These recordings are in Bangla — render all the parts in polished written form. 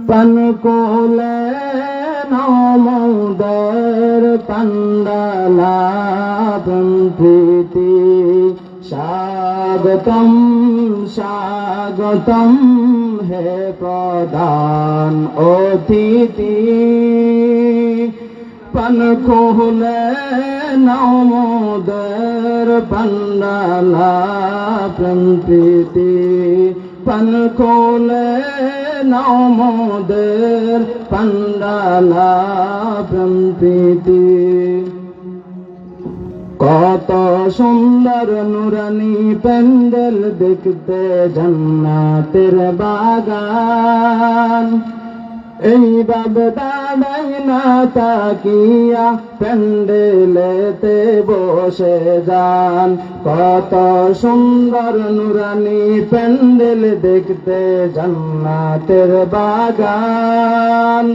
পান কোলে নমোদের পান্ডালা প্রীতি স্বাগতম স্বাগতম হে প্রধান অতিথি পান কোলে নমোদের পান্ডালা প্রীতি পান কোলে নমোদের পান্ডালা প্রীতি কত সুন্দর নুরানি প্যান্ডেল দেখতে জান্নাতের বাগান এইভাবে দাঁড়াই না তাকিয়া প্যান্ডেলেতে বসে যান কত সুন্দর নুরানি প্যান্ডেল দেখতে জান্নাতের বাগান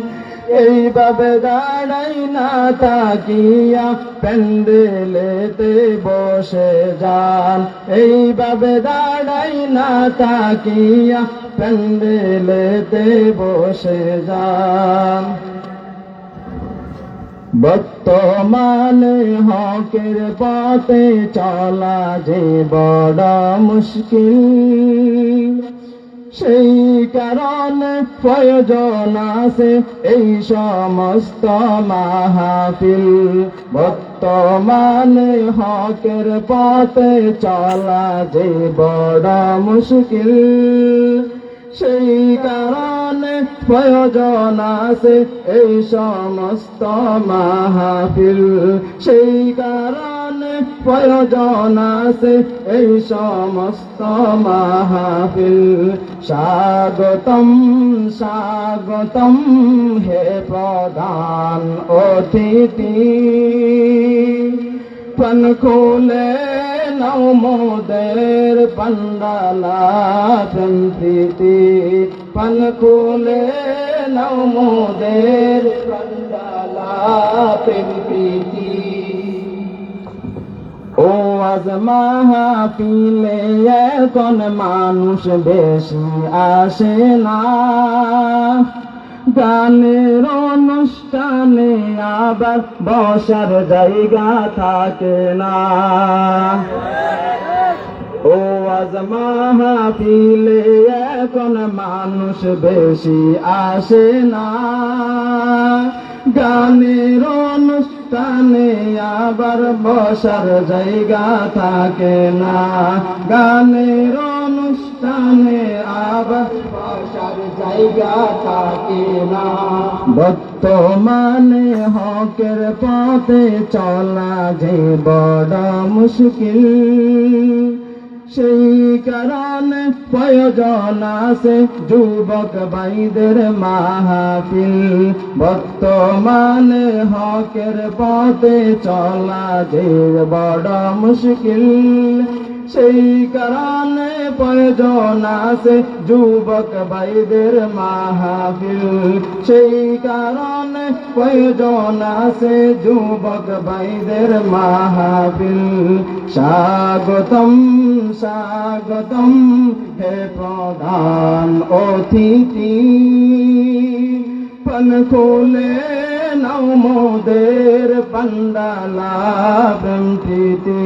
এইভাবে দাঁড়াই না তাকিয়া প্যান্ডেলেতে বসে যান এইভাবে দাঁড়াই না তাকিয়া প্যান্ডেলেতে বসে যান বর্তমানে হকের পথে চলা যে বড় মুশকিল সেই কারণে প্রয়োজন আছে এই সমস্ত মাহফিল বর্তমানে হকের পথে চলা যে বড় মুশকিল সেই কারণে প্রয়োজন আছে এই সমস্ত মাহফিল সেই কারণে প্রয়োজন আছে এই সমস্ত মাহফিল স্বাগতম স্বাগতম হে প্রধান অতিথি পান কোলে নমোদের পান্ডালা প্রীতি পান কোলে নমোদের পান্ডালা প্রীতি ও আজ মাহফিলে এখন মানুষ বেশি আসে না গানের অনুষ্ঠানে আবার বসার জায়গা থাকে না ও আজ মাহফিলে এখন মানুষ বেশি আসে না গানের অনুষ্ঠানে আবার বসার জায়গা থাকে না গানের অনুষ্ঠানে আবার বসার জায়গা থাকে না বর্তমানে হকের পথে চলা যে বড় মুশকিল সেই কারণে প্রয়োজন আছে যুবক ভাইদের মাহফিল বর্তমানে হকের পথে চলা যে বড় মুশকিল সেই কারণে প্রয়োজন আছে যুবক ভাইদের মাহফিল সেই কারণে প্রয়োজন আছে যুবক ভাইদের মাহফিল স্বাগতম স্বাগতম হে প্রধান অতিথি পান কোলে নমোদের পান্ডালা প্রীতি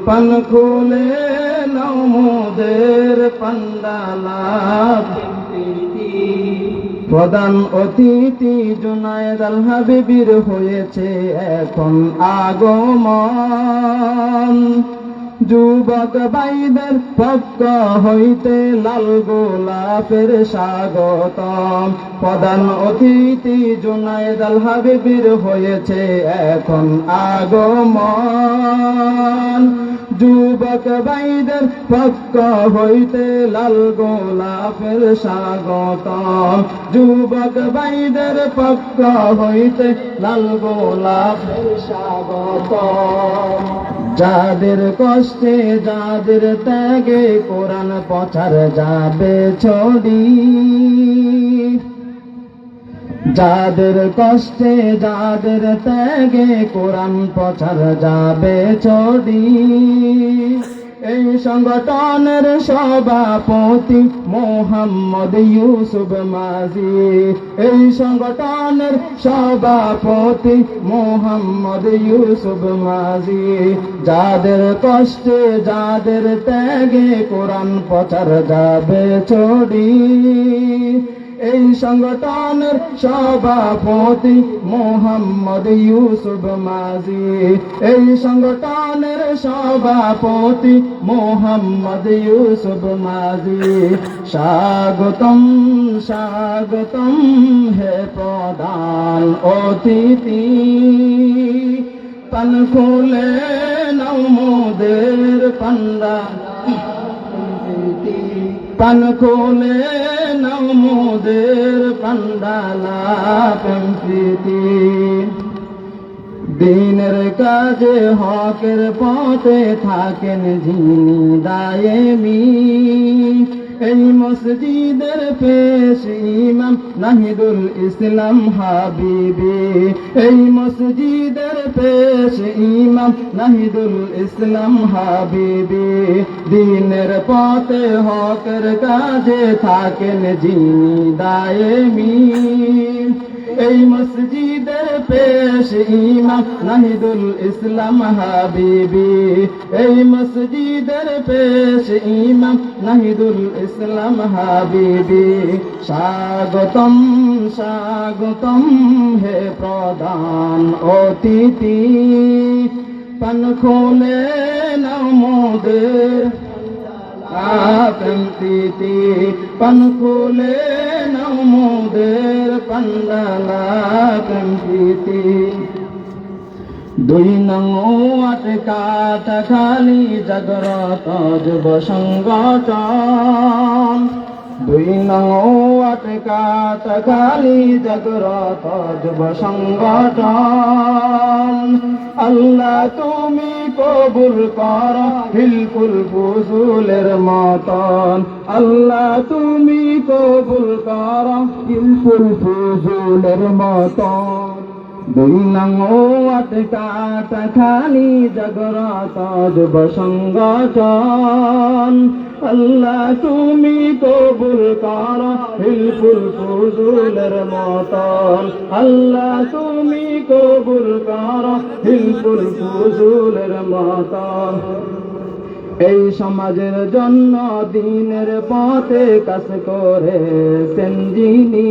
পান কোলে নমোদের পান্ডালা প্রীতি প্রধান অতিথি জুনায়েদ আল হাবিবির হয়েছে এখন আগমন যুবক ভাইদের পক্ষ হইতে লাল গোলাপের স্বাগতম প্রধান অতিথি জুনায়েদ আল হাবিবির হয়েছে এখন আগমন যুবক ভাইদের পক্ষ হইতে লাল গোলাপের স্বাগতম যুবক ভাইদের পক্ষ হইতে লাল গোলাপের স্বাগতম যাদের কষ্টে যাদের ত্যাগে কোরআন প্রচার যাবে ছড়ি যাদের কষ্টে যাদের ত্যাগে কোরআন প্রচার যাবে ছড়ি এই সংগঠনের সভাপতি মোহাম্মদ ইউসুফ মাঝি, এই সংগঠনের সভাপতি মোহাম্মদ ইউসুফ মাঝি। যাদের কষ্টে যাদের ত্যাগে কোরআন প্রচার যাবে ছড়ি, এই সংগঠনের সভাপতি মোহাম্মদ ইউসুফ মাঝি, এই সংগঠনের সভাপতি মোহাম্মদ ইউসুফ মাঝি। স্বাগতম স্বাগতম হে প্রধান অতিথি, পান খুলে নাও মোদের পান্ডাল, পান খুলে নাও মোদের পান্ডালা প্রীতি। দিনের কাজে হকের পথে থাকেন যিনি দায়েমি, এই মসজিদের পেশ ইমাম নাহিদুল ইসলাম হাবিবি, এই মসজিদের পেশ ইমাম নাহিদুল ইসলাম হাবিবি। দিনের পথে হকের কাজে থাকেন যিনি দায়েমি, এই মসজিদের পেশ ইমাম নাহিদুল ইসলাম হাবিবি, এই মসজিদের পেশ ইমাম নাহিদুল ইসলাম হাবিবি। স্বাগতম স্বাগতম হে প্রধান অতিথি, পান খুলে নাও মোদের প্রীতি, পান খুলে নাও মোদের পান্ডালা প্রীতি। 2 নং ওয়ার্ড কাটাখালী জাগ্রত যুব সংগঠন, 2 নং ওয়ার্ড কাটাখালী জাগ্রত যুব সংগঠন। আল্লাহ তুমি কবুল কর হিলকুল ফুজুলের মতন, আল্লাহ তুমি কবুল কর হিলকুল ফুজুলের মতন। 2 নং ওয়ার্ড কাটাখালী জাগ্রত যুব সংগঠন, আল্লাহ তুমি কবুল কর হিলকুল ফুজুলের মতন, আল্লাহ তুমি কবুল কর হিলকুল ফুজুলের মতন। এই সমাজের জন্য দিনের পথে কাজ করেছেন যিনি,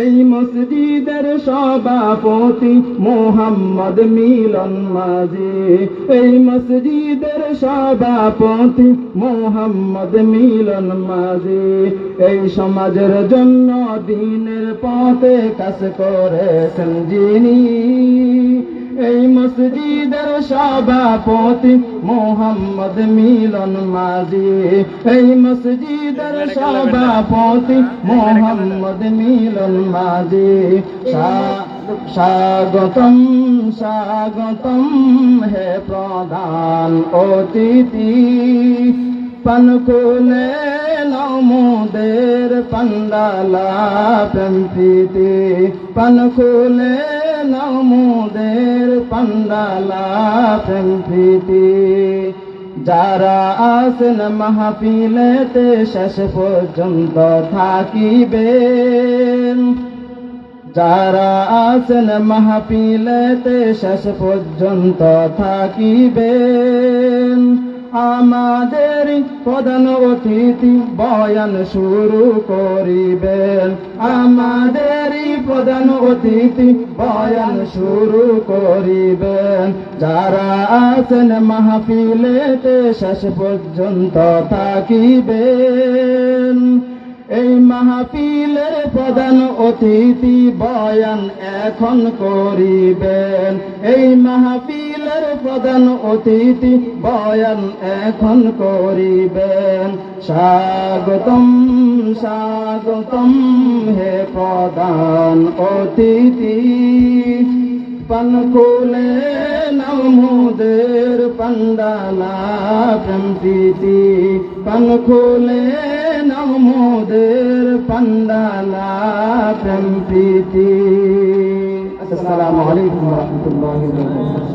এই মসজিদের সভাপতি মোহাম্মদ মিলন মাঝি, এই মসজিদের সভাপতি মোহাম্মদ মিলন মাঝি। এই সমাজের জন্য দিনের পথে কাজ করেছেন যিনি, এই মসজিদের সভাপতি মোহাম্মদ মিলন মাঝি, এই মসজিদের সভাপতি মোহাম্মদ মিলন মাঝি। স্বাগতম স্বাগতম হে প্রধান অতিথি, পান খুলে নাও মোদের পান্ডালা প্রীতি, পান খুলে নাও মোদের পান্ডালা প্রীতি। যারা আসেন মাহফিলেতে শেষ পর্যন্ত থাকিবেন, যারা আসেন মাহফিলেতে শেষ পর্যন্ত থাকিবেন। আমাদের প্রধান অতিথি বয়ান শুরু করিবেন, আমাদের প্রধান অতিথি বয়ান শুরু করিবেন। যারা আছেন মাহফিলেতে শেষ পর্যন্ত থাকিবেন, এই মাহফিলের প্রধান অতিথি বয়ান এখন করিবেন, এই মাহফিলের প্রধান অতিথি বয়ান এখন করিবেন। স্বাগতম স্বাগতম হে প্রধান অতিথি, পান খুলে নাও মোদের পান্ডালা প্রীতি, পান খুলে নাও মোদের পান্ডালা প্রীতি। আসসালামু আলাইকুম ওয়া রাহমাতুল্লাহি ওয়া বারাকাতুহু।